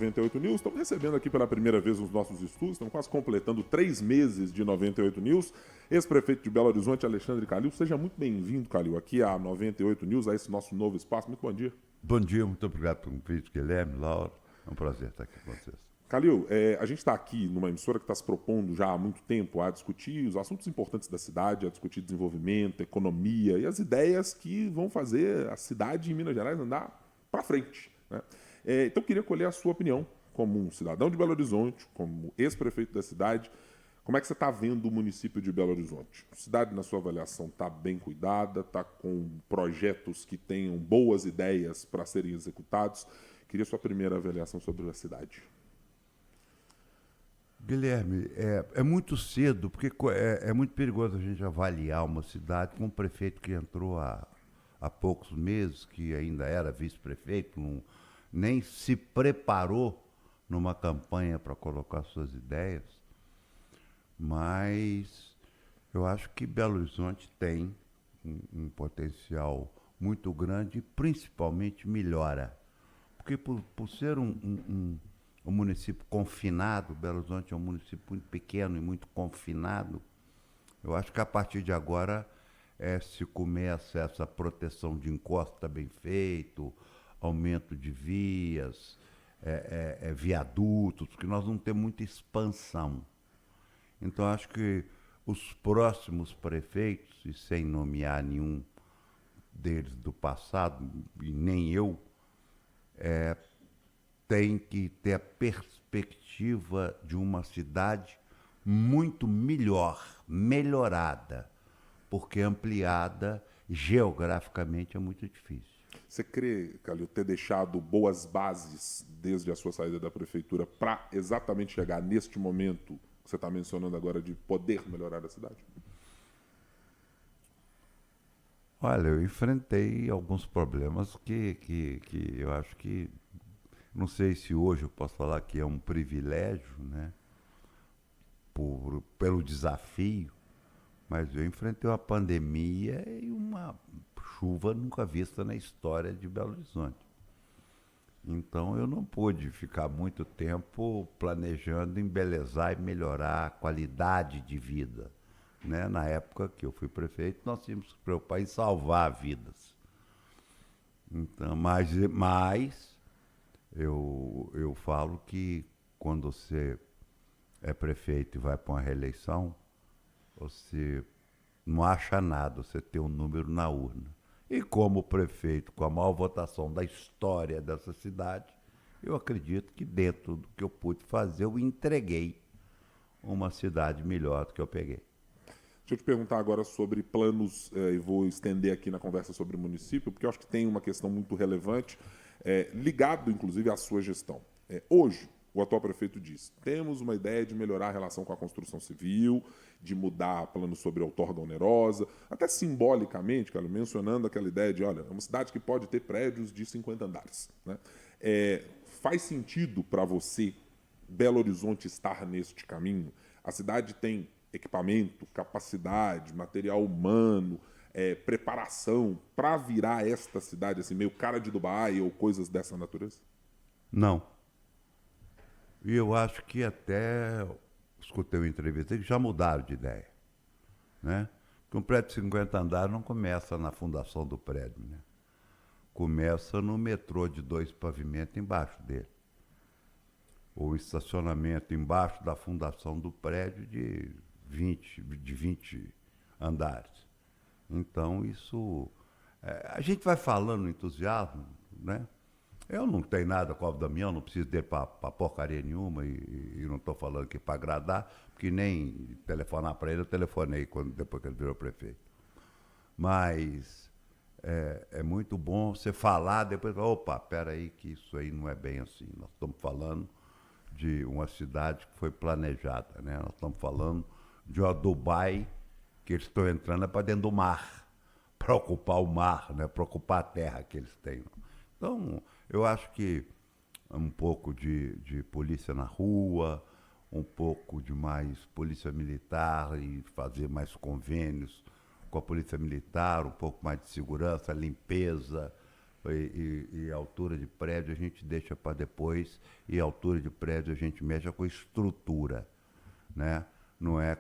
98 News, estamos recebendo aqui pela primeira vez nos nossos estudos, estamos quase completando 3 meses de 98 News. Ex-prefeito de Belo Horizonte, Alexandre Calil, seja muito bem-vindo, Calil, aqui à 98 News, a esse nosso novo espaço. Muito bom dia. Bom dia, muito obrigado pelo convite, Guilherme, Laura. É um prazer estar aqui com vocês. Calil, a gente está aqui numa emissora que está se propondo já há muito tempo a discutir os assuntos importantes da cidade, a discutir desenvolvimento, economia e as ideias que vão fazer a cidade em Minas Gerais andar para frente, né? Então, eu queria colher a sua opinião como um cidadão de Belo Horizonte, como ex-prefeito da cidade. Como é que você está vendo o município de Belo Horizonte? A cidade, na sua avaliação, está bem cuidada, está com projetos que tenham boas ideias para serem executados? Queria a sua primeira avaliação sobre a cidade. Guilherme, é muito cedo, porque é muito perigoso a gente avaliar uma cidade com um prefeito que entrou há poucos meses, que ainda era vice-prefeito, nem se preparou numa campanha para colocar suas ideias, mas eu acho que Belo Horizonte tem um potencial muito grande e principalmente melhora. Porque por ser um município confinado, Belo Horizonte é um município muito pequeno e muito confinado, eu acho que a partir de agora se começa essa proteção de encosta bem feito, aumento de vias, viadutos, porque nós não temos muita expansão. Então, acho que os próximos prefeitos, e sem nomear nenhum deles do passado, e nem eu, tem que ter a perspectiva de uma cidade muito melhor, melhorada, porque ampliada geograficamente é muito difícil. Você crê, Calil, ter deixado boas bases desde a sua saída da prefeitura para exatamente chegar neste momento que você está mencionando agora de poder melhorar a cidade? Olha, eu enfrentei alguns problemas que eu acho que, não sei se hoje eu posso falar que é um privilégio, né, pelo desafio, mas eu enfrentei uma pandemia e uma chuva nunca vista na história de Belo Horizonte. Então eu não pude ficar muito tempo planejando embelezar e melhorar a qualidade de vida, né? Na época que eu fui prefeito, nós tínhamos que se preocupar em salvar vidas. Então, mas eu falo que quando você é prefeito e vai para uma reeleição, você não acha nada, você tem um número na urna. E como prefeito com a maior votação da história dessa cidade, eu acredito que dentro do que eu pude fazer, eu entreguei uma cidade melhor do que eu peguei. Deixa eu te perguntar agora sobre planos, e vou estender aqui na conversa sobre o município, porque eu acho que tem uma questão muito relevante, ligado inclusive à sua gestão. Hoje, o atual prefeito diz: temos uma ideia de melhorar a relação com a construção civil, de mudar planos sobre a outorga onerosa, até simbolicamente, cara, mencionando aquela ideia de, olha, é uma cidade que pode ter prédios de 50 andares, né? Faz sentido para você Belo Horizonte estar neste caminho? A cidade tem equipamento, capacidade, material humano, preparação para virar esta cidade assim meio cara de Dubai ou coisas dessa natureza? Não. E eu acho que até escutei uma entrevista que já mudaram de ideia, né? Porque um prédio de 50 andares não começa na fundação do prédio, né? Começa no metrô de 2 pavimentos embaixo dele. Ou estacionamento embaixo da fundação do prédio de 20 andares. Então, isso... a gente vai falando no entusiasmo, né? Eu não tenho nada com o Aldo Damião, não preciso dele para porcaria nenhuma e não estou falando aqui para agradar, porque nem telefonar para ele eu telefonei depois que ele virou prefeito. Mas é muito bom você falar, depois falar, opa, peraí que isso aí não é bem assim. Nós estamos falando de uma cidade que foi planejada, né? Nós estamos falando de uma Dubai que eles estão entrando para dentro do mar, para ocupar o mar, né? Para ocupar a terra que eles têm. Então, eu acho que um pouco de polícia na rua, um pouco de mais polícia militar e fazer mais convênios com a polícia militar, um pouco mais de segurança, limpeza, e altura de prédio a gente deixa para depois, e altura de prédio a gente mexe com estrutura, né? Não é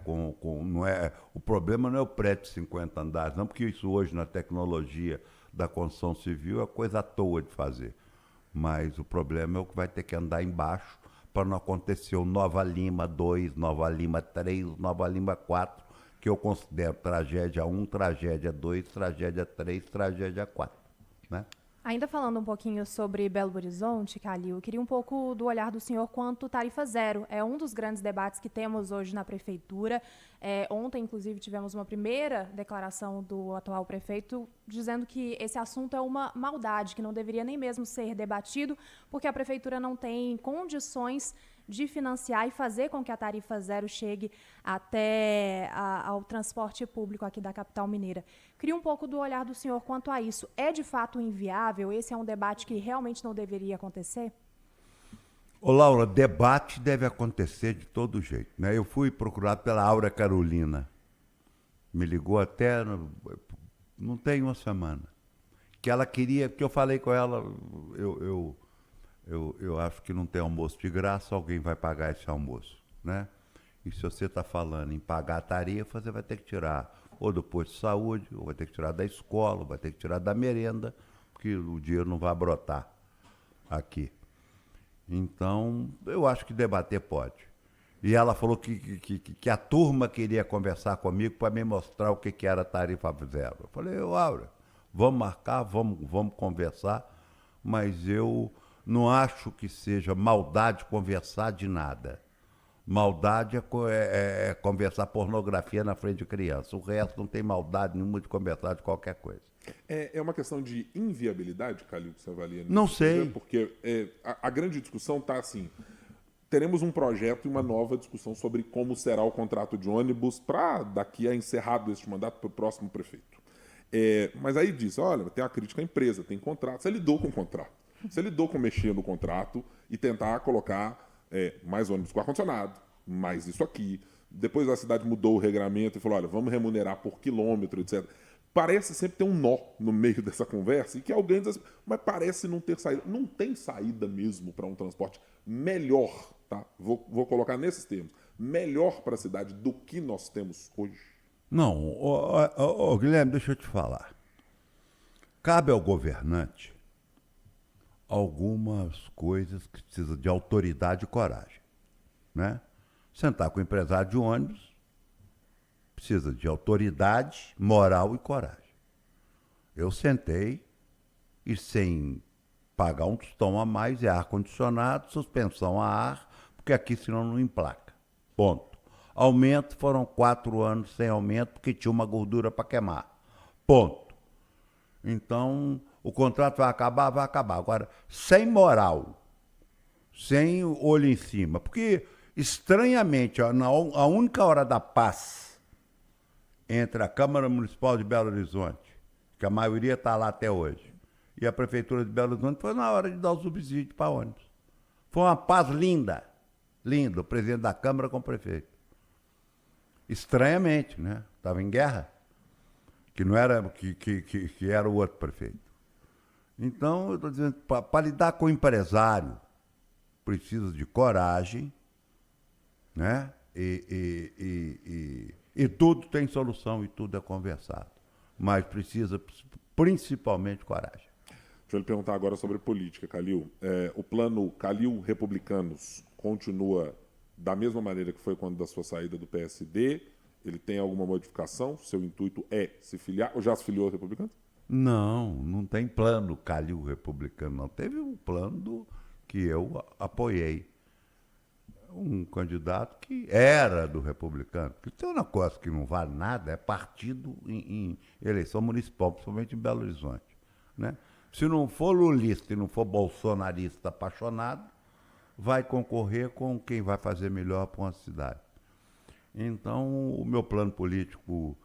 não é, o problema não é o prédio de 50 andares, não, porque isso hoje na tecnologia da construção civil é coisa à toa de fazer. Mas o problema é o que vai ter que andar embaixo para não acontecer o Nova Lima 2, Nova Lima 3, Nova Lima 4, que eu considero tragédia 1, tragédia 2, tragédia 3, tragédia 4, né? Ainda falando um pouquinho sobre Belo Horizonte, Calil, eu queria um pouco do olhar do senhor quanto tarifa zero. É um dos grandes debates que temos hoje na prefeitura. Ontem, inclusive, tivemos uma primeira declaração do atual prefeito dizendo que esse assunto é uma maldade, que não deveria nem mesmo ser debatido, porque a prefeitura não tem condições de financiar e fazer com que a tarifa zero chegue até ao transporte público aqui da capital mineira. Queria um pouco do olhar do senhor quanto a isso. É de fato inviável? Esse é um debate que realmente não deveria acontecer? Ô, Laura, debate deve acontecer de todo jeito, né? Eu fui procurado pela Aura Carolina. Me ligou até, não tem uma semana. Que ela queria, que eu falei com ela, eu acho que não tem almoço de graça, alguém vai pagar esse almoço, né? E se você está falando em pagar a tarifa, você vai ter que tirar ou do posto de saúde, ou vai ter que tirar da escola, ou vai ter que tirar da merenda, porque o dinheiro não vai brotar aqui. Então, eu acho que debater pode. E ela falou que a turma queria conversar comigo para me mostrar o que era a tarifa zero. Eu falei, Aura, vamos marcar, vamos conversar, mas eu não acho que seja maldade conversar de nada. Maldade é conversar pornografia na frente de criança. O resto não tem maldade nenhuma de conversar de qualquer coisa. É uma questão de inviabilidade, Calil, que você avalia nisso? Não sei. Porque a grande discussão está assim, teremos um projeto e uma nova discussão sobre como será o contrato de ônibus para daqui a encerrado este mandato para o próximo prefeito. Mas aí diz, olha, tem a crítica à empresa, tem contrato. Você lidou com o contrato. Você lidou com mexer no contrato e tentar colocar mais ônibus com ar-condicionado, mais isso aqui. Depois a cidade mudou o regramento e falou, olha, vamos remunerar por quilômetro, etc. Parece sempre ter um nó no meio dessa conversa e que alguém diz assim, mas parece não ter saída. Não tem saída mesmo para um transporte melhor, tá? Vou colocar nesses termos. Melhor para a cidade do que nós temos hoje. Não, Guilherme, deixa eu te falar. Cabe ao governante algumas coisas que precisam de autoridade e coragem, né? Sentar com o empresário de ônibus precisa de autoridade, moral e coragem. Eu sentei e sem pagar um tostão a mais, é ar-condicionado, suspensão a ar, porque aqui senão não emplaca. Ponto. Aumento, foram 4 anos sem aumento, porque tinha uma gordura para queimar. Ponto. Então, o contrato vai acabar, vai acabar. Agora, sem moral, sem olho em cima, porque, estranhamente, a única hora da paz entre a Câmara Municipal de Belo Horizonte, que a maioria está lá até hoje, e a Prefeitura de Belo Horizonte, foi na hora de dar o subsídio para ônibus. Foi uma paz linda, linda, o presidente da Câmara com o prefeito. Estranhamente, né? Estava em guerra, que não era, que era o outro prefeito. Então, eu estou dizendo, para lidar com o empresário, precisa de coragem, né? E tudo tem solução e tudo é conversado. Mas precisa principalmente coragem. Deixa eu lhe perguntar agora sobre política, Calil. O plano Calil Republicanos continua da mesma maneira que foi quando da sua saída do PSD? Ele tem alguma modificação? Seu intuito é se filiar? Ou já se filiou ao Republicano? Não tem plano Calil Republicano, não. Teve um plano que eu apoiei. Um candidato que era do Republicano. Porque tem uma coisa que não vale nada, é partido em eleição municipal, principalmente em Belo Horizonte, né? Se não for lulista e não for bolsonarista apaixonado, vai concorrer com quem vai fazer melhor para uma cidade. Então, o meu plano político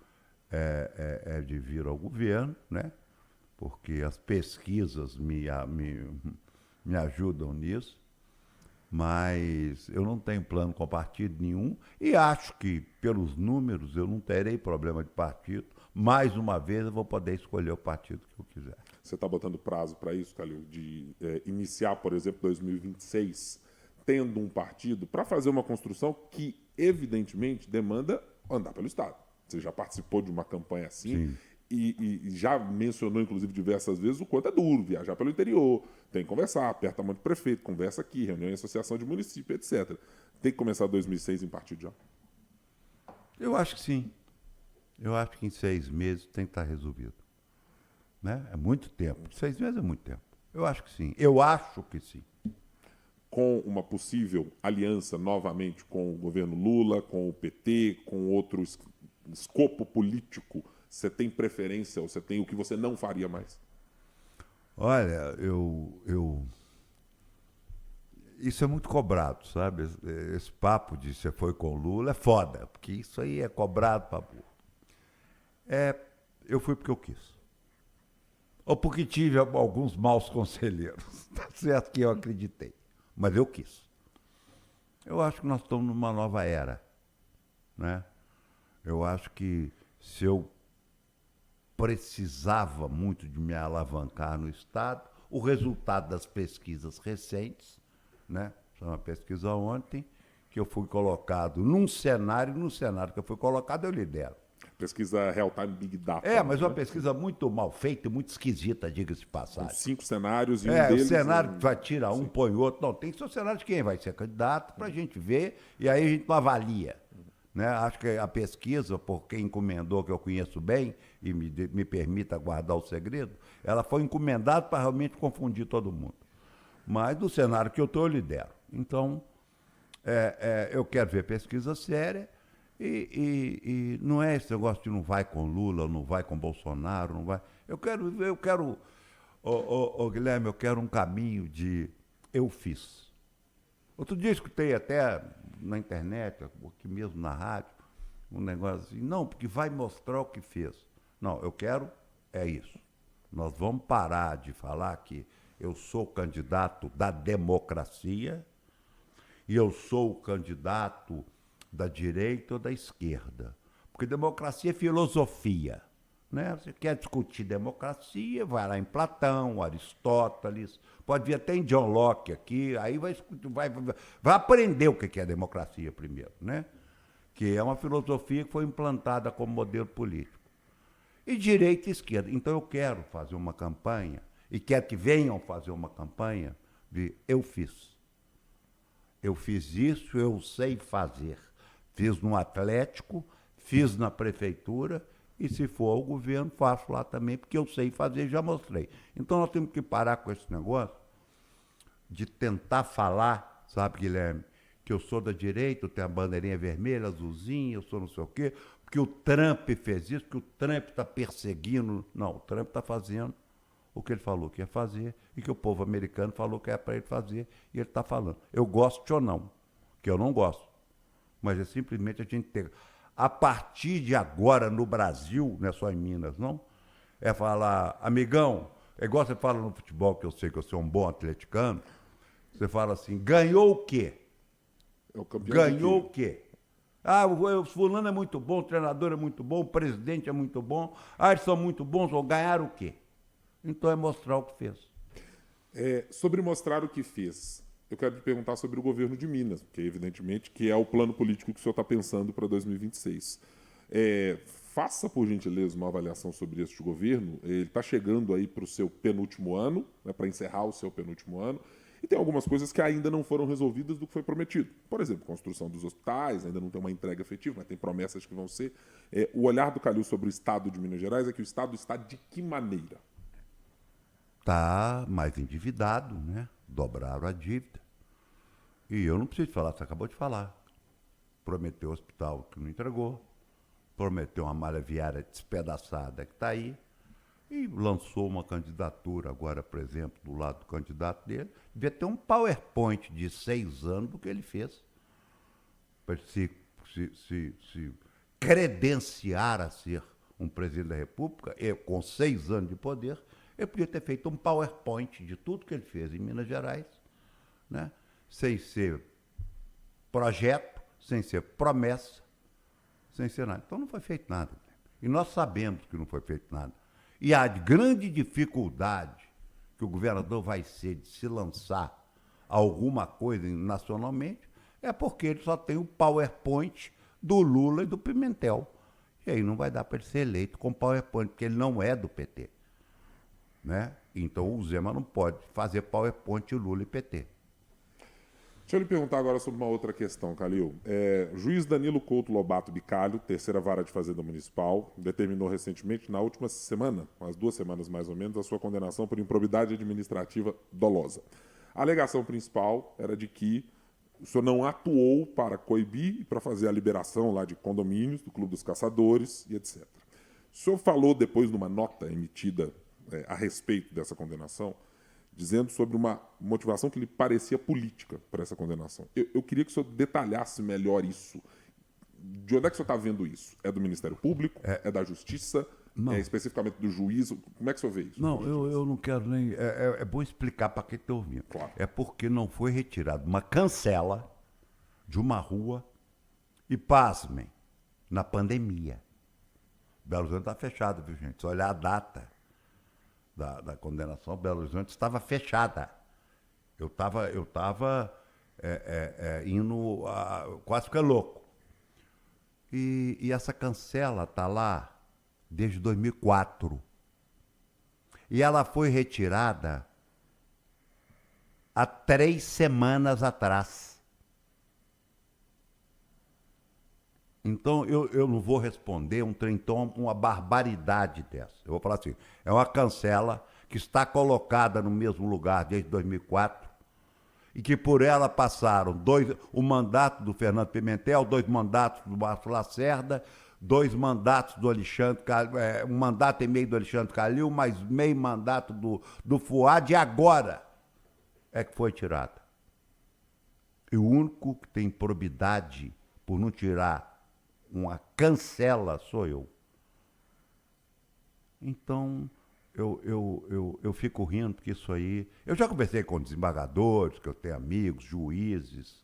é de vir ao governo, né? Porque as pesquisas me ajudam nisso. Mas eu não tenho plano com partido nenhum e acho que, pelos números, eu não terei problema de partido. Mais uma vez, eu vou poder escolher o partido que eu quiser. Você está botando prazo para isso, Calil, de iniciar, por exemplo, 2026, tendo um partido para fazer uma construção que, evidentemente, demanda andar pelo Estado. Você já participou de uma campanha assim. Sim. E já mencionou, inclusive, diversas vezes o quanto é duro viajar pelo interior, tem que conversar, aperta a mão do prefeito, conversa aqui, reunião em associação de município, etc. Tem que começar 2006 em partido já? Eu acho que sim. Eu acho que em 6 meses tem que estar resolvido. Né? É muito tempo. 6 meses é muito tempo. Eu acho que sim. Eu acho que sim. Com uma possível aliança novamente com o governo Lula, com o PT, com outro escopo político, você tem preferência ou você tem o que você não faria mais? Olha, isso é muito cobrado, sabe? Esse papo de você foi com o Lula é foda, porque isso aí é cobrado pra burro. Eu fui porque eu quis. Ou porque tive alguns maus conselheiros. Tá certo que eu acreditei. Mas eu quis. Eu acho que nós estamos numa nova era. Né? Eu acho que se eu precisava muito de me alavancar no Estado, o resultado das pesquisas recentes, né? Foi uma pesquisa ontem, que eu fui colocado no cenário que eu fui colocado, eu lidero. Pesquisa Real Time Big Data. Mas uma pesquisa muito mal feita e muito esquisita, diga-se de Com passagem. 5 cenários e um O deles... cenário que vai tirar um, põe outro. Não, tem que ser o cenário de quem vai ser candidato para a gente ver e aí a gente não avalia. Né? Acho que a pesquisa, por quem encomendou, que eu conheço bem, e me permita guardar o segredo, ela foi encomendada para realmente confundir todo mundo. Mas do cenário que eu estou, eu lidero. Então, eu quero ver pesquisa séria e não é esse negócio de não vai com Lula, não vai com Bolsonaro, não vai... Eu quero, Guilherme, eu quero um caminho de eu fiz. Outro dia escutei até na internet, aqui mesmo na rádio, um negócio assim, não, porque vai mostrar o que fez. Não, eu quero isso. Nós vamos parar de falar que eu sou candidato da democracia e eu sou o candidato da direita ou da esquerda. Porque democracia é filosofia. Né? Você quer discutir democracia, vai lá em Platão, Aristóteles, pode vir até em John Locke aqui, aí vai aprender o que é democracia primeiro, né? Que é uma filosofia que foi implantada como modelo político. E direita e esquerda. Então eu quero fazer uma campanha, e quero que venham fazer uma campanha de eu fiz. Eu fiz isso, eu sei fazer. Fiz no Atlético, fiz na prefeitura, e se for ao governo, faço lá também, porque eu sei fazer, já mostrei. Então nós temos que parar com esse negócio de tentar falar, sabe, Guilherme, que eu sou da direita, eu tenho a bandeirinha vermelha, azulzinha, eu sou não sei o quê, porque o Trump fez isso, porque o Trump está perseguindo. Não, o Trump está fazendo o que ele falou que ia fazer e que o povo americano falou que é para ele fazer e ele está falando. Eu gosto ou não, que eu não gosto, mas é simplesmente a gente ter... A partir de agora, no Brasil, não é só em Minas, não, é falar, amigão, é igual você fala no futebol, que eu sei que eu sou um bom atleticano, você fala assim, ganhou o quê? É o campeão Ganhou o quê? O fulano é muito bom, o treinador é muito bom, o presidente é muito bom, eles são muito bons, ou ganharam o quê? Então é mostrar o que fez. Sobre mostrar o que fez, eu quero te perguntar sobre o governo de Minas, porque evidentemente que é o plano político que o senhor está pensando para 2026. Faça, por gentileza, uma avaliação sobre este governo. Ele está chegando aí para o seu penúltimo ano, né, para encerrar o seu penúltimo ano, e tem algumas coisas que ainda não foram resolvidas do que foi prometido. Por exemplo, construção dos hospitais, ainda não tem uma entrega efetiva, mas tem promessas que vão ser. O olhar do Calil sobre o Estado de Minas Gerais é que o Estado está de que maneira? Está mais endividado, né? Dobraram a dívida. E eu não preciso falar, você acabou de falar. Prometeu hospital que não entregou, prometeu uma malha viária despedaçada que está aí, e lançou uma candidatura agora, por exemplo, do lado do candidato dele. Devia ter um PowerPoint de 6 anos do que ele fez. Para se credenciar a ser um presidente da República, com 6 anos de poder, ele podia ter feito um PowerPoint de tudo que ele fez em Minas Gerais, né? Sem ser projeto, sem ser promessa, sem ser nada. Então não foi feito nada. E nós sabemos que não foi feito nada. E a grande dificuldade que o governador vai ser de se lançar alguma coisa nacionalmente é porque ele só tem o PowerPoint do Lula e do Pimentel. E aí não vai dar para ele ser eleito com PowerPoint, porque ele não é do PT. Né? Então o Zema não pode fazer PowerPoint Lula e PT. Deixa eu lhe perguntar agora sobre uma outra questão, Calil. Juiz Danilo Couto Lobato Bicalho, terceira vara de Fazenda Municipal, determinou recentemente, na última semana, umas 2 semanas mais ou menos, a sua condenação por improbidade administrativa dolosa. A alegação principal era de que o senhor não atuou para coibir e para fazer a liberação lá de condomínios, do Clube dos Caçadores e etc. O senhor falou depois numa nota emitida a respeito dessa condenação, dizendo sobre uma motivação que lhe parecia política para essa condenação. Eu queria que o senhor detalhasse melhor isso. De onde é que o senhor está vendo isso? É do Ministério Público? É da Justiça? Não. É especificamente do juiz? Como é que o senhor vê isso? Não, eu não quero nem... É bom explicar para quem está ouvindo. Claro. É porque não foi retirada uma cancela de uma rua e, pasmem, na pandemia. Belo Horizonte está fechado, viu, gente? Se olhar a data da condenação, Belo Horizonte estava fechada. Eu estava indo quase ficar louco. E essa cancela está lá desde 2004. E ela foi retirada há 3 semanas atrás. Então, eu não vou responder uma barbaridade dessa. Eu vou falar assim, é uma cancela que está colocada no mesmo lugar desde 2004 e que por ela passaram o mandato do Fernando Pimentel, 2 mandatos do Márcio Lacerda, 2 mandatos do Alexandre, 1 mandato e meio do Alexandre Calil, mais meio mandato do Fuad, e agora é que foi tirada. E o único que tem probidade por não tirar uma cancela sou eu. Então, eu fico rindo porque isso aí... Eu já conversei com desembargadores, que eu tenho amigos, juízes,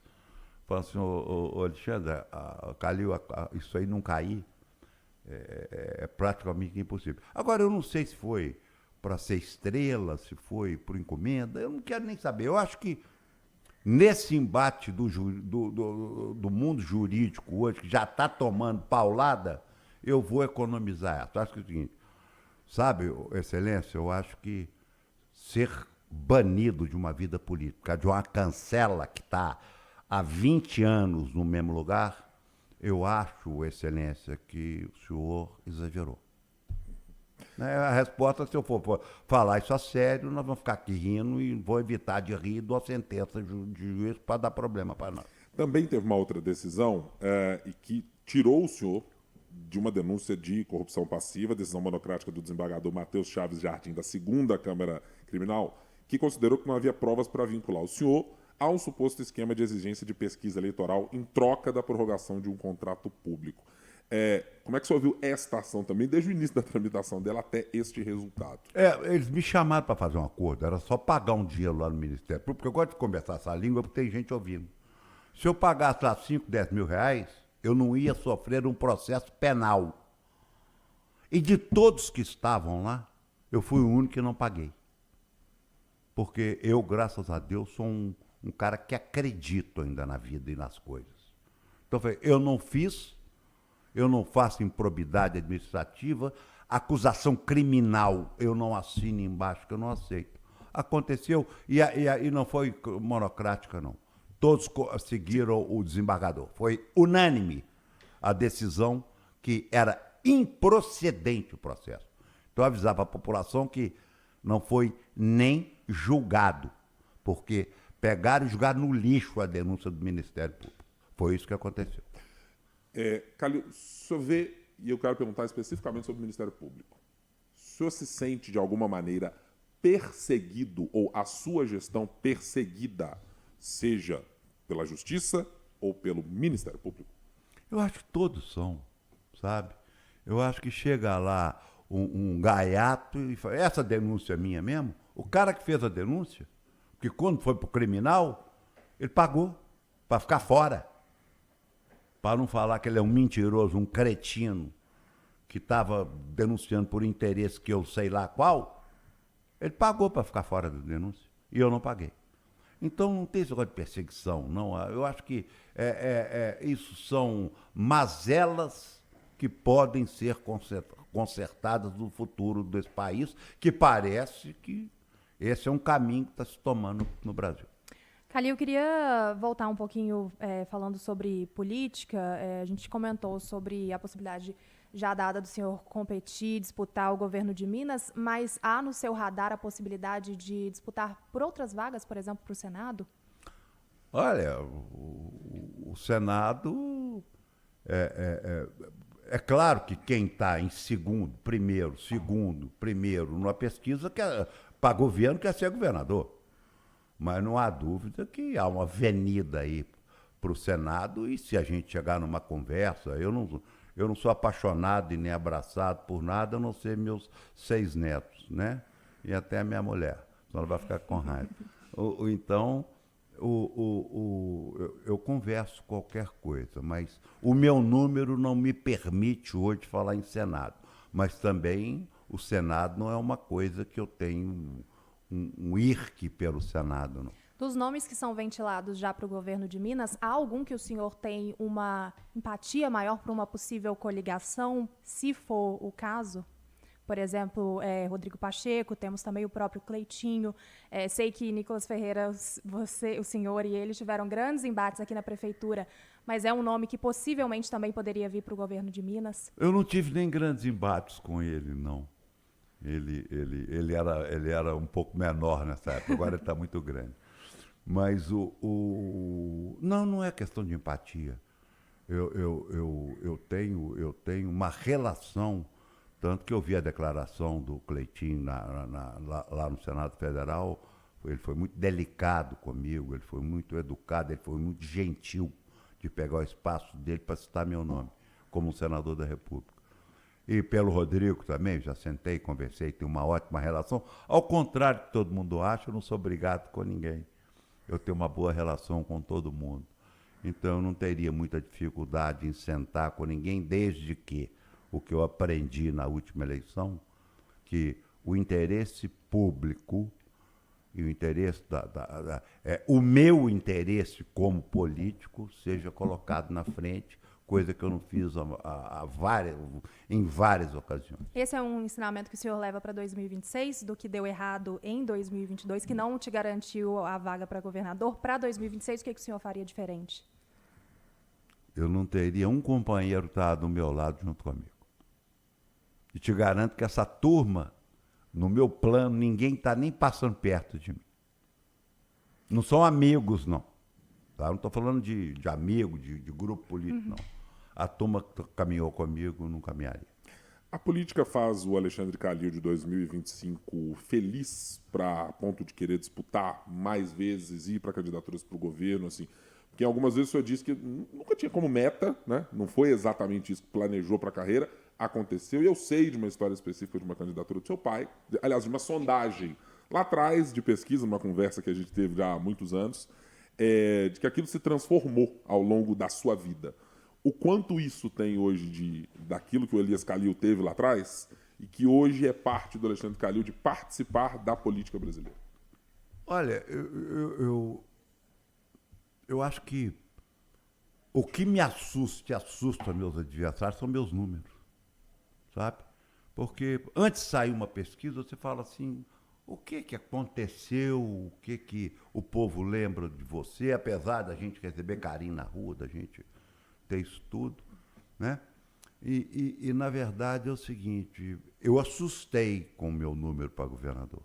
falando assim, ô Alexandre, Calil, isso aí não cair é praticamente impossível. Agora, eu não sei se foi para ser estrela, se foi por encomenda, eu não quero nem saber. Eu acho que nesse embate do mundo jurídico hoje, que já está tomando paulada, eu vou economizar essa. Eu acho que é o seguinte, sabe, Excelência, eu acho que ser banido de uma vida política, de uma cancela que está há 20 anos no mesmo lugar, eu acho, Excelência, que o senhor exagerou. A resposta, se eu for falar isso a sério, nós vamos ficar aqui rindo e vou evitar de rir de uma sentença de juiz para dar problema para nós. Também teve uma outra decisão e que tirou o senhor de uma denúncia de corrupção passiva, decisão monocrática do desembargador Matheus Chaves Jardim, da 2ª Câmara Criminal, que considerou que não havia provas para vincular o senhor a um suposto esquema de exigência de pesquisa eleitoral em troca da prorrogação de um contrato público. Como é que o senhor viu esta ação também, desde o início da tramitação dela até este resultado? Eles me chamaram para fazer um acordo, era só pagar um dinheiro lá no Ministério Público, porque eu gosto de conversar essa língua porque tem gente ouvindo. Se eu pagasse lá 5, 10 mil reais, eu não ia sofrer um processo penal. E de todos que estavam lá, eu fui o único que não paguei. Porque eu, graças a Deus, sou um cara que acredito ainda na vida e nas coisas. Então eu falei, eu não fiz, eu não faço improbidade administrativa, acusação criminal eu não assino embaixo, que eu não aceito. Aconteceu, e não foi monocrática, não. Todos seguiram o desembargador. Foi unânime a decisão que era improcedente o processo. Então eu avisava a população que não foi nem julgado, porque pegaram e jogaram no lixo a denúncia do Ministério Público. Foi isso que aconteceu. Calil, o senhor vê, e eu quero perguntar especificamente sobre o Ministério Público, o senhor se sente de alguma maneira perseguido ou a sua gestão perseguida, seja pela Justiça ou pelo Ministério Público? Eu acho que todos são, sabe? Eu acho que chega lá um gaiato e fala, essa denúncia é minha mesmo? O cara que fez a denúncia, porque quando foi pro criminal, ele pagou para ficar fora. Para não falar que ele é um mentiroso, um cretino, que estava denunciando por interesse que eu sei lá qual, ele pagou para ficar fora da denúncia. E eu não paguei. Então não tem esse negócio de perseguição, não. Eu acho que isso são mazelas que podem ser consertadas no futuro desse país, que parece que esse é um caminho que está se tomando no Brasil. Calil, eu queria voltar um pouquinho falando sobre política. A gente comentou sobre a possibilidade já dada do senhor competir, disputar o governo de Minas, mas há no seu radar a possibilidade de disputar por outras vagas, por exemplo, para o Senado? Olha, o Senado é claro que quem está em primeiro numa pesquisa para governo quer ser governador. Mas não há dúvida que há uma avenida aí para o Senado, e se a gente chegar numa conversa, eu não sou apaixonado e nem abraçado por nada, a não ser meus 6 netos, né? E até a minha mulher, senão ela vai ficar com raiva. Então, eu converso qualquer coisa, mas o meu número não me permite hoje falar em Senado. Mas também o Senado não é uma coisa que eu tenho um irque pelo Senado, não. Dos nomes que são ventilados já para o governo de Minas, há algum que o senhor tem uma empatia maior para uma possível coligação, se for o caso? Por exemplo, Rodrigo Pacheco, temos também o próprio Cleitinho. Sei que Nicolas Ferreira, o senhor e ele tiveram grandes embates aqui na prefeitura, mas é um nome que possivelmente também poderia vir para o governo de Minas? Eu não tive nem grandes embates com ele, não. Ele era um pouco menor nessa época, agora ele está muito grande. Mas não é questão de empatia. Eu tenho uma relação, tanto que eu vi a declaração do Cleitinho lá no Senado Federal, ele foi muito delicado comigo, ele foi muito educado, ele foi muito gentil de pegar o espaço dele para citar meu nome, como senador da República. E pelo Rodrigo também, já sentei, conversei, tenho uma ótima relação. Ao contrário do que todo mundo acha, eu não sou obrigado com ninguém. Eu tenho uma boa relação com todo mundo. Então eu não teria muita dificuldade em sentar com ninguém, desde que o que eu aprendi na última eleição, que o interesse público e o interesse o meu interesse como político seja colocado na frente, coisa que eu não fiz em várias ocasiões. Esse é um ensinamento que o senhor leva para 2026, do que deu errado em 2022, que não te garantiu a vaga para governador. Para 2026, o que o senhor faria diferente? Eu não teria um companheiro que estava do meu lado junto comigo. E te garanto que essa turma, no meu plano, ninguém está nem passando perto de mim. Não são amigos, não. Tá? Não estou falando de amigo, de grupo político, não. A turma que caminhou comigo não caminharia. A política faz o Alexandre Calil de 2025 feliz para ponto de querer disputar mais vezes, ir para candidaturas para o governo, assim? Porque algumas vezes o senhor disse que nunca tinha como meta, né? Não foi exatamente isso que planejou para a carreira, aconteceu. E eu sei de uma história específica de uma candidatura do seu pai, aliás, de uma sondagem lá atrás de pesquisa, numa conversa que a gente teve já há muitos anos, de que aquilo se transformou ao longo da sua vida. O quanto isso tem hoje daquilo que o Elias Calil teve lá atrás e que hoje é parte do Alexandre Calil de participar da política brasileira? Olha, eu acho que o que me assusta meus adversários são meus números, sabe? Porque antes de sair uma pesquisa, você fala assim, o que aconteceu, o que o povo lembra de você, apesar da gente receber carinho na rua, da gente ter isso tudo, né? E na verdade é o seguinte, eu assustei com o meu número para governador.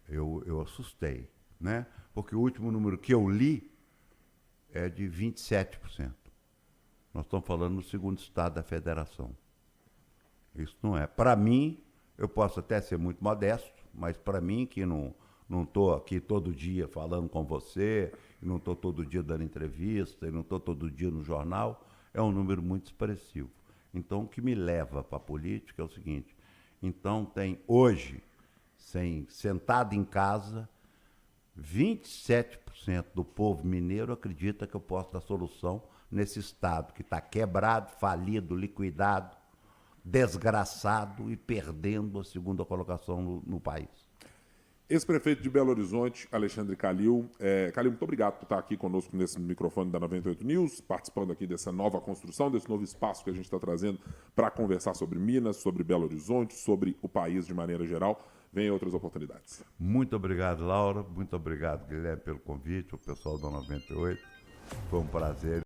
Eu assustei, né? Porque o último número que eu li é de 27%. Nós estamos falando no segundo estado da federação. Isso não é. Para mim, eu posso até ser muito modesto, mas para mim, que não estou aqui todo dia falando com você, não estou todo dia dando entrevista, não estou todo dia no jornal, é um número muito expressivo. Então, o que me leva para a política é o seguinte, então tem hoje, sentado em casa, 27% do povo mineiro acredita que eu posso dar solução nesse estado que está quebrado, falido, liquidado, desgraçado e perdendo a segunda colocação no país. Ex-prefeito de Belo Horizonte, Alexandre Calil. Calil, muito obrigado por estar aqui conosco nesse microfone da 98 News, participando aqui dessa nova construção, desse novo espaço que a gente está trazendo para conversar sobre Minas, sobre Belo Horizonte, sobre o país de maneira geral. Vem outras oportunidades. Muito obrigado, Laura. Muito obrigado, Guilherme, pelo convite, o pessoal da 98. Foi um prazer.